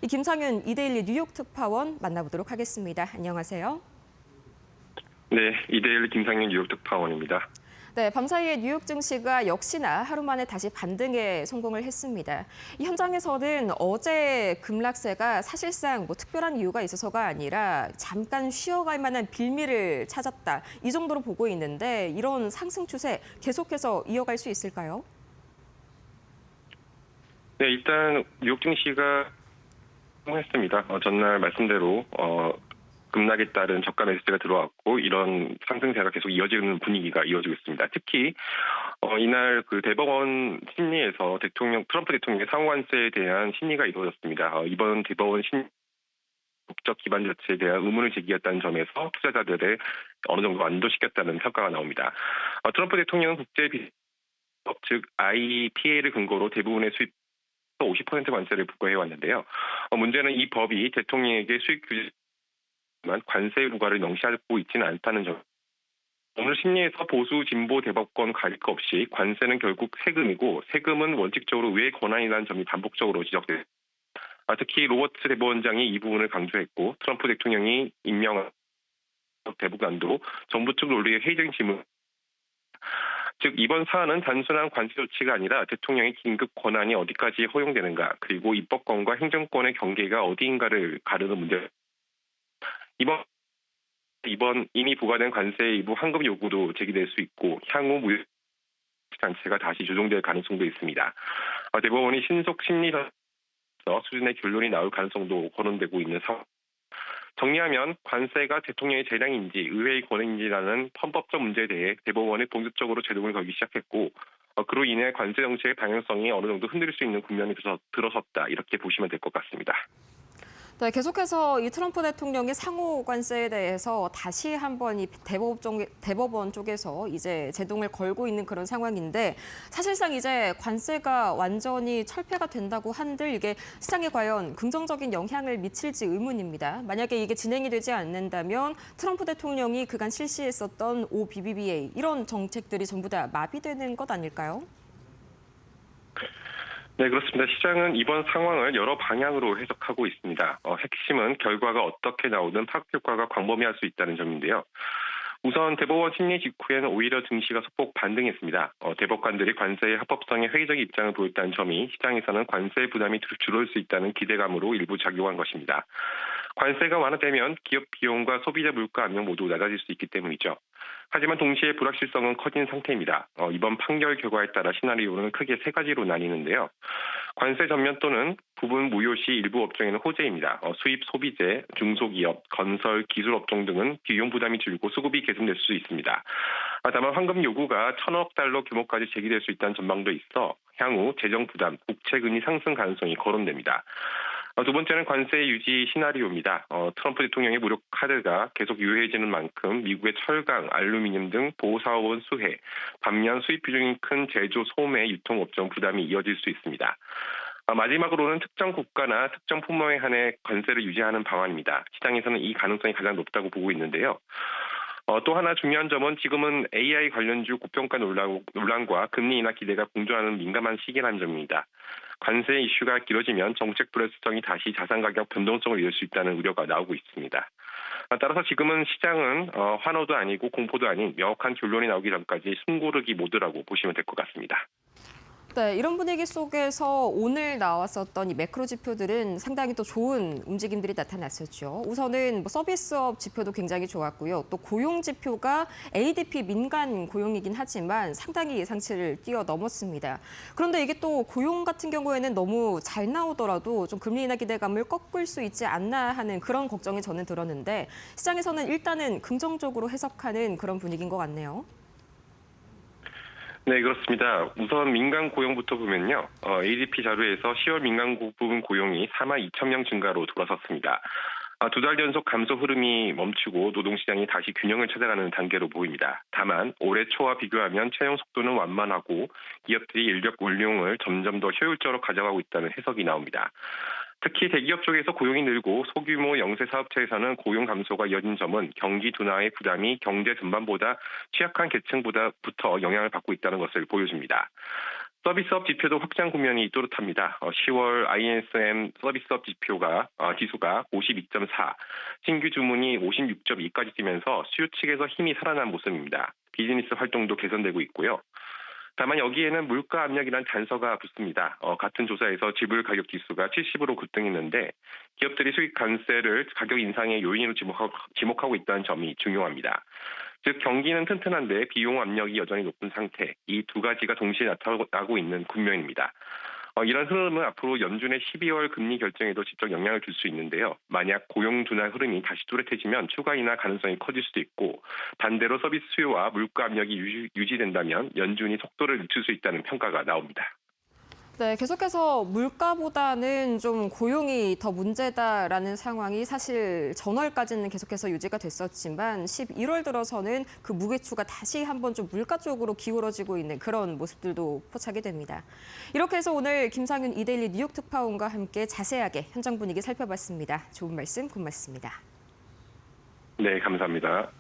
이 김상윤 이데일리 뉴욕 특파원 만나보도록 하겠습니다. 안녕하세요. 네, 이데일리 김상윤 뉴욕 특파원입니다. 네, 밤사이에 뉴욕 증시가 역시나 하루 만에 다시 반등에 성공을 했습니다. 이 현장에서는 어제 급락세가 사실상 특별한 이유가 있어서가 아니라 잠깐 쉬어갈 만한 빌미를 찾았다. 이 정도로 보고 있는데 이런 상승 추세 계속해서 이어갈 수 있을까요? 네, 일단 뉴욕 증시가 성공했습니다. 전날 말씀대로 급락에 따른 저가 매수세가 들어왔고 이런 상승세가 계속 이어지는 분위기가 이어지고 있습니다. 특히 이날 그 대법원 심리에서 트럼프 대통령의 상호관세에 대한 심리가 이루어졌습니다. 이번 대법원 법적 기반 자체에 대한 의문을 제기했다는 점에서 투자자들을 어느 정도 안도시켰다는 평가가 나옵니다. 트럼프 대통령은 국제비법 즉 IPA를 근거로 대부분의 수입 50% 관세를 부과해 왔는데요. 문제는 이 법이 대통령에게 수익 규제만 관세 부과를 명시하고 있지는 않다는 점. 오늘 심리에서 보수 진보 대법권 가릴 것 없이 관세는 결국 세금이고 세금은 원칙적으로 의회 권한이라는 점이 반복적으로 지적됐습니다. 특히 로버츠 대법원장이 이 부분을 강조했고 트럼프 대통령이 임명한 대법관도 정부 측 논리의 회의적인 질문. 즉 이번 사안은 단순한 관세 조치가 아니라 대통령의 긴급 권한이 어디까지 허용되는가 그리고 입법권과 행정권의 경계가 어디인가를 가르는 문제. 이번 이미 부과된 관세의 일부 환급 요구도 제기될 수 있고 향후 무역 단체가 다시 조정될 가능성도 있습니다. 대법원이 신속 심리서 수준의 결론이 나올 가능성도 거론되고 있는 상황. 정리하면 관세가 대통령의 재량인지 의회의 권한인지라는 헌법적 문제에 대해 대법원이 본격적으로 제동을 걸기 시작했고 그로 인해 관세 정책의 방향성이 어느 정도 흔들릴 수 있는 국면이 들어섰다 이렇게 보시면 될 것 같습니다. 네, 계속해서 이 트럼프 대통령의 상호 관세에 대해서 다시 한번 이 대법원 쪽에서 이제 제동을 걸고 있는 그런 상황인데 사실상 이제 관세가 완전히 철폐가 된다고 한들 이게 시장에 과연 긍정적인 영향을 미칠지 의문입니다. 만약에 이게 진행이 되지 않는다면 트럼프 대통령이 그간 실시했었던 OBBBA 이런 정책들이 전부 다 마비되는 것 아닐까요? 네, 그렇습니다. 시장은 이번 상황을 여러 방향으로 해석하고 있습니다. 핵심은 결과가 어떻게 나오든 파급 효과가 광범위할 수 있다는 점인데요. 우선 대법원 심리 직후에는 오히려 증시가 소폭 반등했습니다. 대법관들이 관세의 합법성에 회의적인 입장을 보였다는 점이 시장에서는 관세 부담이 줄어들 수 있다는 기대감으로 일부 작용한 것입니다. 관세가 완화되면 기업 비용과 소비자 물가 압력 모두 낮아질 수 있기 때문이죠. 하지만 동시에 불확실성은 커진 상태입니다. 이번 판결 결과에 따라 시나리오는 크게 세 가지로 나뉘는데요. 관세 전면 또는 부분 무효 시 일부 업종에는 호재입니다. 수입 소비재, 중소기업, 건설, 기술업종 등은 비용 부담이 줄고 수급이 개선될 수 있습니다. 다만 환급 요구가 1,000억 달러 규모까지 제기될 수 있다는 전망도 있어 향후 재정 부담, 국채 금리 상승 가능성이 거론됩니다. 두 번째는 관세 유지 시나리오입니다. 트럼프 대통령의 무력 카드가 계속 유효해지는 만큼 미국의 철강, 알루미늄 등 보호사업은 수혜, 반면 수입 비중이 큰 제조, 소매, 유통업종 부담이 이어질 수 있습니다. 마지막으로는 특정 국가나 특정 품목에 한해 관세를 유지하는 방안입니다. 시장에서는 이 가능성이 가장 높다고 보고 있는데요. 또 하나 중요한 점은 지금은 AI 관련주 고평가 논란과 금리 인하 기대가 공존하는 민감한 시기라는 점입니다. 관세 이슈가 길어지면 정책 불확실성이 다시 자산 가격 변동성을 이을 수 있다는 우려가 나오고 있습니다. 따라서 지금은 시장은 환호도 아니고 공포도 아닌 명확한 결론이 나오기 전까지 숨고르기 모드라고 보시면 될 것 같습니다. 네, 이런 분위기 속에서 오늘 나왔었던 이 매크로 지표들은 상당히 또 좋은 움직임들이 나타났었죠. 우선은 서비스업 지표도 굉장히 좋았고요. 또 고용 지표가 ADP 민간 고용이긴 하지만 상당히 예상치를 뛰어넘었습니다. 그런데 이게 또 고용 같은 경우에는 너무 잘 나오더라도 좀 금리 인하 기대감을 꺾을 수 있지 않나 하는 그런 걱정이 저는 들었는데 시장에서는 일단은 긍정적으로 해석하는 그런 분위기인 것 같네요. 네, 그렇습니다. 우선 민간 고용부터 보면요. ADP 자료에서 10월 민간 부분 고용이 4만 2천 명 증가로 돌아섰습니다. 두 달 연속 감소 흐름이 멈추고 노동시장이 다시 균형을 찾아가는 단계로 보입니다. 다만 올해 초와 비교하면 채용 속도는 완만하고 기업들이 인력 운용을 점점 더 효율적으로 가져가고 있다는 해석이 나옵니다. 특히 대기업 쪽에서 고용이 늘고 소규모 영세 사업체에서는 고용 감소가 이어진 점은 경기 둔화의 부담이 경제 전반보다 취약한 계층보다부터 영향을 받고 있다는 것을 보여줍니다. 서비스업 지표도 확장 국면이 또렷합니다. 10월 ISM 서비스업 지수가 52.4, 신규 주문이 56.2까지 뛰면서 수요 측에서 힘이 살아난 모습입니다. 비즈니스 활동도 개선되고 있고요. 다만 여기에는 물가 압력이란 단서가 붙습니다. 같은 조사에서 지불 가격 지수가 70으로 급등했는데 기업들이 수익 관세를 가격 인상의 요인으로 지목하고 있다는 점이 중요합니다. 즉 경기는 튼튼한데 비용 압력이 여전히 높은 상태, 이 두 가지가 동시에 나타나고 있는 국면입니다. 이런 흐름은 앞으로 연준의 12월 금리 결정에도 직접 영향을 줄 수 있는데요. 만약 고용 둔화 흐름이 다시 뚜렷해지면 추가 인하 가능성이 커질 수도 있고 반대로 서비스 수요와 물가 압력이 유지된다면 연준이 속도를 늦출 수 있다는 평가가 나옵니다. 네, 계속해서 물가보다는 좀 고용이 더 문제다라는 상황이 사실 전월까지는 계속해서 유지가 됐었지만 11월 들어서는 그 무게추가 다시 한번 좀 물가 쪽으로 기울어지고 있는 그런 모습들도 포착이 됩니다. 이렇게 해서 오늘 김상윤 이데일리 뉴욕 특파원과 함께 자세하게 현장 분위기 살펴봤습니다. 좋은 말씀 고맙습니다. 네, 감사합니다.